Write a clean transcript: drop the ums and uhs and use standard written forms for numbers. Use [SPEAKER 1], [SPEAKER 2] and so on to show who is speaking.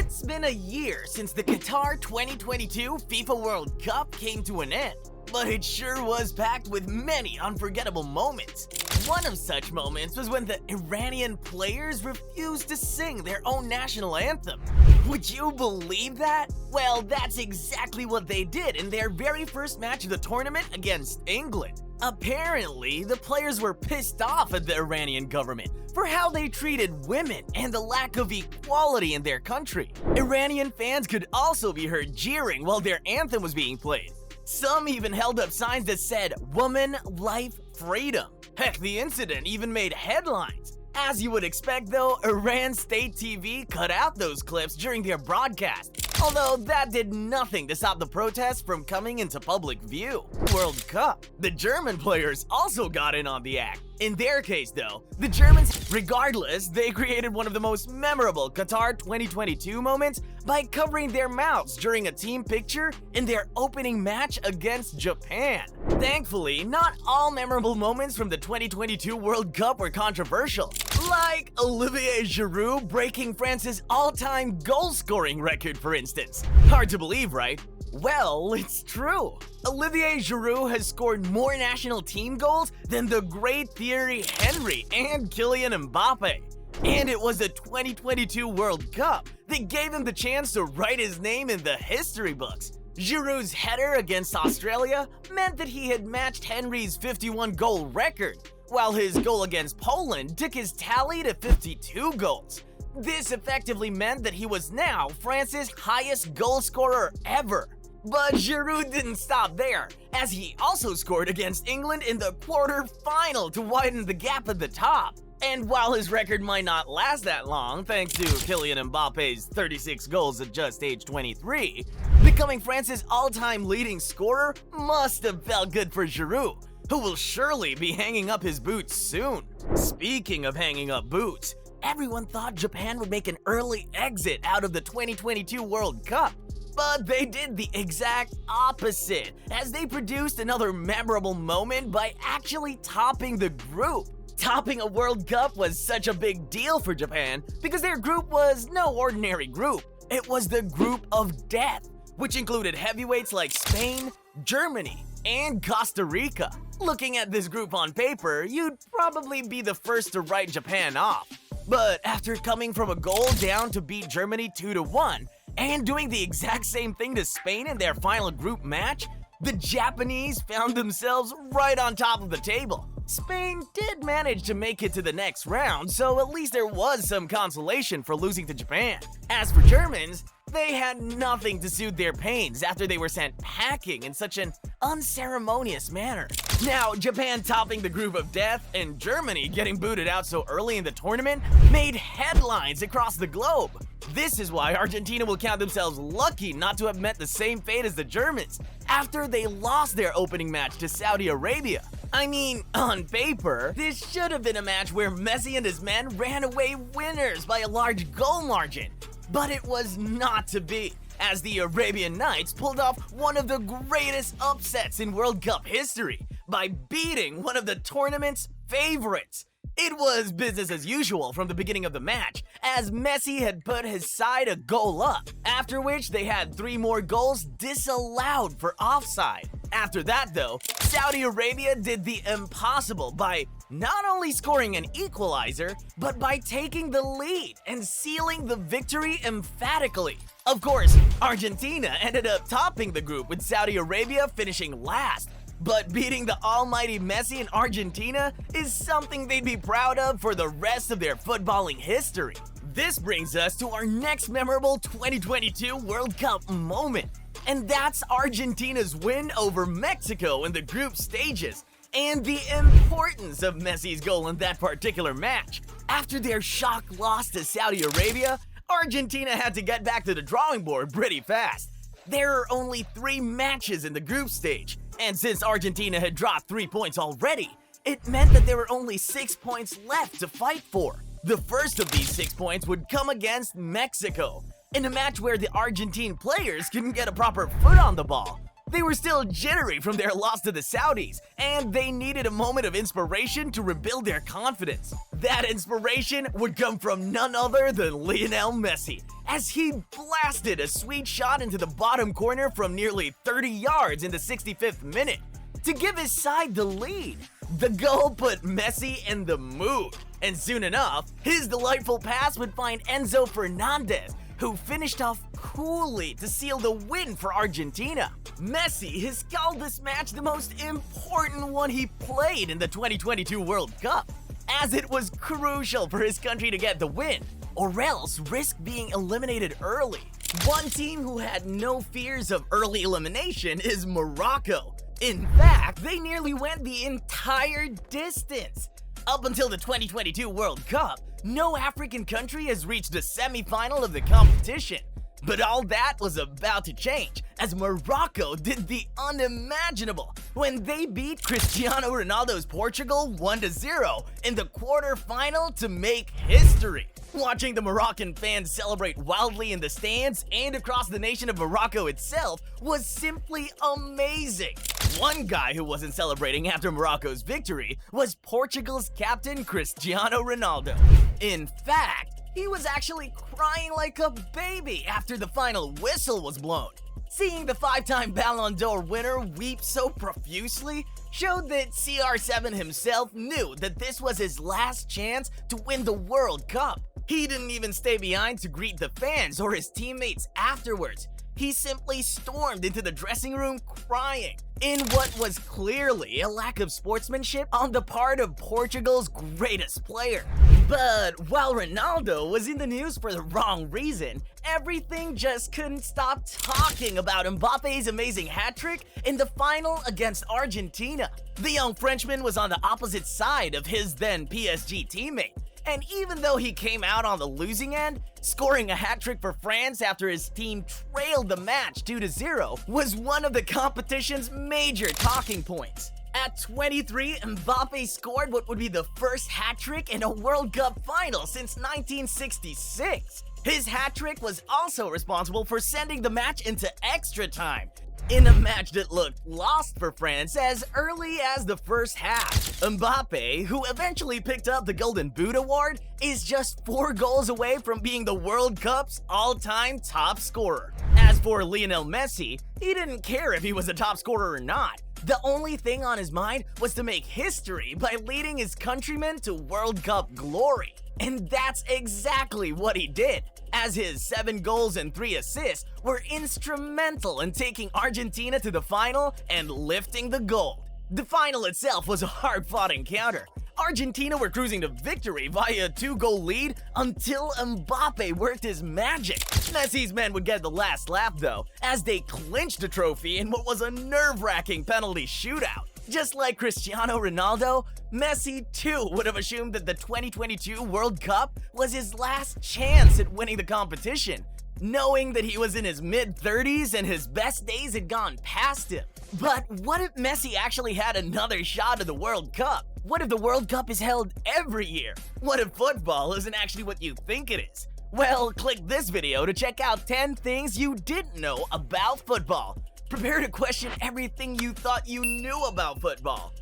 [SPEAKER 1] It's been a year since the Qatar 2022 FIFA World Cup came to an end, but it sure was packed with many unforgettable moments. One of such moments was when the Iranian players refused to sing their own national anthem. Would you believe that? Well, that's exactly what they did in their very first match of the tournament against England. Apparently, the players were pissed off at the Iranian government for how they treated women and the lack of equality in their country. Iranian fans could also be heard jeering while their anthem was being played. Some even held up signs that said, "Woman, Life, Freedom." Heck, the incident even made headlines. As you would expect though, Iran State TV cut out those clips during their broadcast, although that did nothing to stop the protests from coming into public view. World Cup. The German players also got in on the act. In their case though, the Germans, regardless, they created one of the most memorable Qatar 2022 moments by covering their mouths during a team picture in their opening match against Japan. Thankfully, not all memorable moments from the 2022 World Cup were controversial, like Olivier Giroud breaking France's all-time goal-scoring record, for instance. Hard to believe, right? Well, it's true. Olivier Giroud has scored more national team goals than the great Thierry Henry and Kylian Mbappe. And it was the 2022 World Cup that gave him the chance to write his name in the history books. Giroud's header against Australia meant that he had matched Henry's 51-goal record, while his goal against Poland took his tally to 52 goals. This effectively meant that he was now France's highest goal scorer ever. But Giroud didn't stop there, as he also scored against England in the quarter-final to widen the gap at the top. And while his record might not last that long, thanks to Kylian Mbappe's 36 goals at just age 23, becoming France's all-time leading scorer must have felt good for Giroud, who will surely be hanging up his boots soon. Speaking of hanging up boots, everyone thought Japan would make an early exit out of the 2022 World Cup. But they did the exact opposite, as they produced another memorable moment by actually topping the group. Topping a World Cup was such a big deal for Japan because their group was no ordinary group. It was the group of death, which included heavyweights like Spain, Germany, and Costa Rica. Looking at this group on paper, you'd probably be the first to write Japan off. But after coming from a goal down to beat Germany 2-1, and doing the exact same thing to Spain in their final group match, the Japanese found themselves right on top of the table. Spain did manage to make it to the next round, so at least there was some consolation for losing to Japan. As for Germans, they had nothing to soothe their pains after they were sent packing in such an unceremonious manner. Now, Japan topping the group of death and Germany getting booted out so early in the tournament made headlines across the globe. This is why Argentina will count themselves lucky not to have met the same fate as the Germans after they lost their opening match to Saudi Arabia. I mean, on paper, this should have been a match where Messi and his men ran away winners by a large goal margin. But it was not to be, as the Arabian Knights pulled off one of the greatest upsets in World Cup history by beating one of the tournament's favorites. It was business as usual from the beginning of the match, as Messi had put his side a goal up, after which they had 3 more goals disallowed for offside. After that though, Saudi Arabia did the impossible by not only scoring an equalizer, but by taking the lead and sealing the victory emphatically. Of course, Argentina ended up topping the group with Saudi Arabia finishing last. But beating the almighty Messi in Argentina is something they'd be proud of for the rest of their footballing history. This brings us to our next memorable 2022 World Cup moment. And that's Argentina's win over Mexico in the group stages, and the importance of Messi's goal in that particular match. After their shock loss to Saudi Arabia, Argentina had to get back to the drawing board pretty fast. There are only 3 matches in the group stage, and since Argentina had dropped 3 points already, it meant that there were only 6 points left to fight for. The first of these 6 points would come against Mexico, in a match where the Argentine players couldn't get a proper foot on the ball. They were still jittery from their loss to the Saudis, and they needed a moment of inspiration to rebuild their confidence. That inspiration would come from none other than Lionel Messi, as he blasted a sweet shot into the bottom corner from nearly 30 yards in the 65th minute to give his side the lead. The goal put Messi in the mood, and soon enough, his delightful pass would find Enzo Fernandez, who finished off coolly to seal the win for Argentina. Messi has called this match the most important one he played in the 2022 World Cup, as it was crucial for his country to get the win, or else risk being eliminated early. One team who had no fears of early elimination is Morocco. In fact, they nearly went the entire distance. Up until the 2022 World Cup, no African country has reached the semi-final of the competition. But all that was about to change, as Morocco did the unimaginable when they beat Cristiano Ronaldo's Portugal 1-0 in the quarter-final to make history. Watching the Moroccan fans celebrate wildly in the stands and across the nation of Morocco itself was simply amazing. One guy who wasn't celebrating after Morocco's victory was Portugal's captain Cristiano Ronaldo. In fact, he was actually crying like a baby after the final whistle was blown. Seeing the 5-time Ballon d'Or winner weep so profusely showed that CR7 himself knew that this was his last chance to win the World Cup. He didn't even stay behind to greet the fans or his teammates afterwards. He simply stormed into the dressing room crying, in what was clearly a lack of sportsmanship on the part of Portugal's greatest player. But while Ronaldo was in the news for the wrong reason, everything just couldn't stop talking about Mbappe's amazing hat-trick in the final against Argentina. The young Frenchman was on the opposite side of his then PSG teammate. And even though he came out on the losing end, scoring a hat-trick for France after his team trailed the match 2-0 was one of the competition's major talking points. At 23, Mbappe scored what would be the first hat-trick in a World Cup final since 1966. His hat-trick was also responsible for sending the match into extra time, in a match that looked lost for France as early as the first half. Mbappe, who eventually picked up the Golden Boot award, is just 4 goals away from being the World Cup's all-time top scorer. As for Lionel Messi, he didn't care if he was a top scorer or not. The only thing on his mind was to make history by leading his countrymen to World Cup glory. And that's exactly what he did, as his 7 goals and 3 assists were instrumental in taking Argentina to the final and lifting the gold. The final itself was a hard-fought encounter. Argentina were cruising to victory via a 2-goal lead until Mbappe worked his magic. Messi's men would get the last laugh though, as they clinched the trophy in what was a nerve-wracking penalty shootout. Just like Cristiano Ronaldo, Messi too would have assumed that the 2022 World Cup was his last chance at winning the competition, knowing that he was in his mid-30s and his best days had gone past him. But what if Messi actually had another shot at the World Cup? What if the World Cup is held every year? What if football isn't actually what you think it is? Well, click this video to check out 10 things you didn't know about football. Prepare to question everything you thought you knew about football.